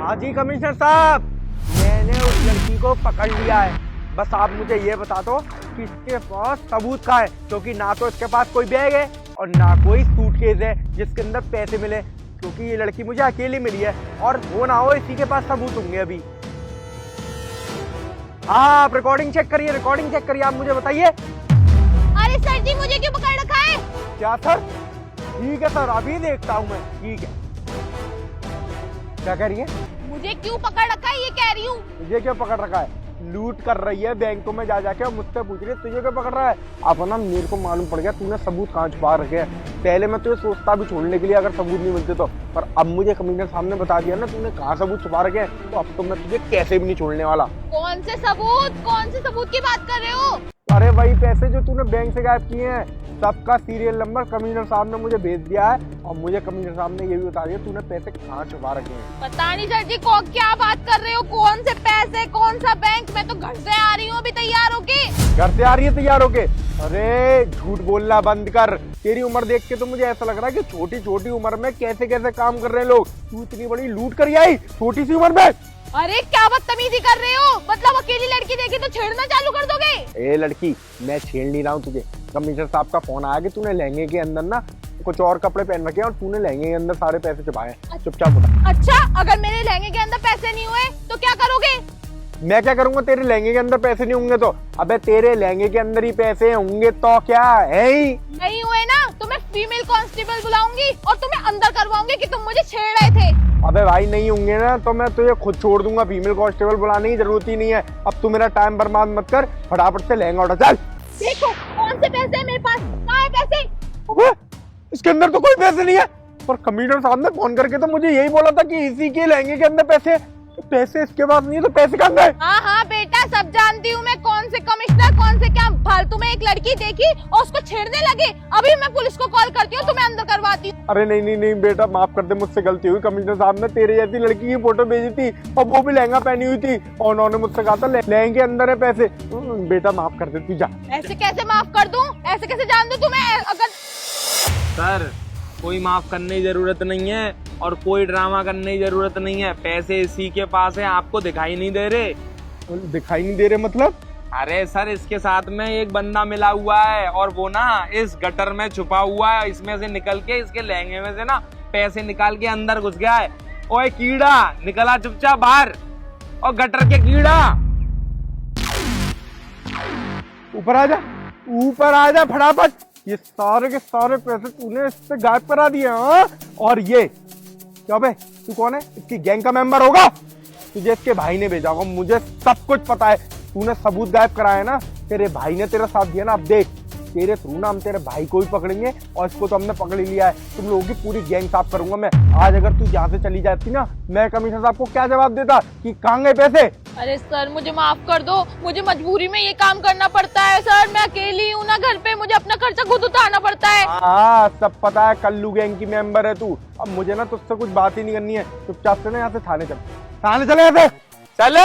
हाँ जी कमिश्नर साहब, मैंने उस लड़की को पकड़ लिया है। बस आप मुझे ये बता दो कि इसके पास सबूत कहाँ है, क्योंकि ना तो इसके पास कोई बैग है और ना कोई सूटकेस है जिसके अंदर पैसे मिले, क्योंकि ये लड़की मुझे अकेली मिली है और वो ना हो इसी के पास सबूत होंगे अभी। हाँ आप रिकॉर्डिंग चेक करिए, आप मुझे बताइए। अरे सर जी, मुझे क्यों पकड़ रखा है? क्या सर? ठीक है सर, अभी देखता हूँ मैं। ठीक है, क्या कह रही है? मुझे क्यों पकड़ रखा है ये कह रही हूँ। तुझे क्यों पकड़ रखा है? लूट कर रही है बैंकों में जा जाके और मुझसे पूछ रही है तुझे क्यों पकड़ रहा है? अब ना मेरे को मालूम पड़ गया तूने सबूत कहाँ छुपा रखे हैं। पहले मैं तुझे सोचता भी छोड़ने के लिए अगर सबूत नहीं मिलते तो, पर अब मुझे कमिश्नर साहब ने बता दिया ना तूने कहाँ सबूत छुपा रखे हैं, तो अब तो मैं तुझे कैसे भी नहीं छोड़ने वाला। कौन से सबूत की बात कर रहे हो? अरे वही पैसे जो तूने बैंक से गायब किए हैं, सबका सीरियल नंबर कमिश्नर साहब ने मुझे भेज दिया है और मुझे कमिश्नर साहब ने ये भी बता दिया तूने पैसे कहाँ छुपा रखे हैं। पता नहीं सर जी क्या बात कर रहे हो, कौन से पैसे, कौन सा बैंक? मैं तो घर से आ रही हूँ अभी तैयार होके। घर से आ रही है तैयार होके? अरे झूठ बोलना बंद कर। तेरी उम्र देख के तो मुझे ऐसा लग रहा है कि छोटी छोटी उम्र में कैसे कैसे काम कर रहे हैं लोग। तू इतनी बड़ी लूट कर आई छोटी सी उम्र में? अरे क्या बदतमीजी कर रहे हो, मतलब अकेली लड़की देखी तो छेड़ना चालू कर दोगे? ए लड़की, मैं छेड़ नहीं रहा हूँ तुझे। कमिश्नर साहब का फोन आया कि तूने लहंगे के अंदर ना कुछ और कपड़े पहन रखे हैं और तूने लहंगे के अंदर सारे पैसे छुपाए। चुपचाप बता। अच्छा, अगर मेरे लहंगे के अंदर पैसे नहीं हुए तो क्या करोगे? मैं क्या करूंगा? तेरे लहंगे के अंदर पैसे नहीं होंगे तो? अबे तेरे लहंगे के अंदर ही पैसे होंगे तो क्या है ही? नहीं हुए ना तो मैं फीमेल कांस्टेबल बुलाऊंगी और तुम्हें अंदर करवाऊंगी कि तुम मुझे छेड़ रहे थे। अबे भाई नहीं होंगे ना तो मैं तुझे खुद छोड़ दूंगा। फीमेल कांस्टेबल बुलाने की जरूरत ही नहीं है। अब तू मेरा टाइम बर्बाद मत कर, फटाफट से लहंगा उठा। चल देखो कौन से पैसे है मेरे पास, कहाँ है पैसे? अबे इसके अंदर तो कोई पैसे नहीं है, पर कमिश्नर साहब ने फोन करके तो मुझे यही बोला था कि इसी के लहंगे के अंदर पैसे। तो पैसे इसके पास नहीं है तो पैसे कहाँ गए? हाँ बेटा, सब जानती हूँ मैं, कौन से कमिश्नर कौन से क्या। फालतू में एक लड़की देखी और उसको छेड़ने लगे। अभी मैं पुलिस को कॉल करती हूँ, तुम्हें अंदर करवाती हूँ। अरे नहीं बेटा, माफ कर दे, मुझसे गलती हुई। कमिश्नर साहब ने तेरे जैसी लड़की की फोटो भेजी थी और वो भी लहंगा पहनी हुई थी और उन्होंने मुझसे कहा था लहंगे अंदर है पैसे। बेटा माफ कर दे, तू जा। ऐसे कैसे माफ कर दूं? ऐसे कैसे जान दूं तुम्हें? अगर सर कोई माफ करने की जरूरत नहीं है और कोई ड्रामा करने की जरूरत नहीं है। पैसे इसी के पास है, आपको दिखाई नहीं दे रहे? दिखाई नहीं दे रहे मतलब? अरे सर, इसके साथ में एक बंदा मिला हुआ है और वो ना इस गटर में छुपा हुआ है। इसमें से निकल के इसके लहंगे में से ना पैसे निकाल के अंदर घुस गया है। ओए कीड़ा, निकला चुपचाप बाहर। और गटर के कीड़ा, ऊपर आ जा फटाफट। ये सारे के सारे पैसे तूने इससे गायब करा दिए। हाँ, और ये क्या बे, तू कौन है? इसकी गैंग का मेंबर होगा? तुझे इसके भाई ने भेजा होगा, मुझे सब कुछ पता है। तूने सबूत गायब कराया ना, तेरे भाई ने तेरा साथ दिया ना। अब देख, तेरे थ्रू ना हम तेरे भाई को भी पकड़ेंगे और इसको तो हमने पकड़ ही लिया है। तुम लोगों की पूरी गैंग साफ करूंगा मैं। आज अगर तू यहाँ से चली जाती ना, मैं कमिश्नर साहब को क्या जवाब देता कि कहाँ गए पैसे? अरे सर, मुझे माफ कर दो, मुझे मजबूरी में ये काम करना पड़ता है। सर मैं अकेली हूँ ना घर पे, मुझे अपना खर्चा खुद उठाना पड़ता है। हाँ सब पता है, कल्लू गैंग की मेंबर है तू। अब मुझे ना तुझसे कुछ बात ही नहीं करनी है। चुपचाप से ना यहाँ से थाने चल। थाने चले यहाँ से, चल।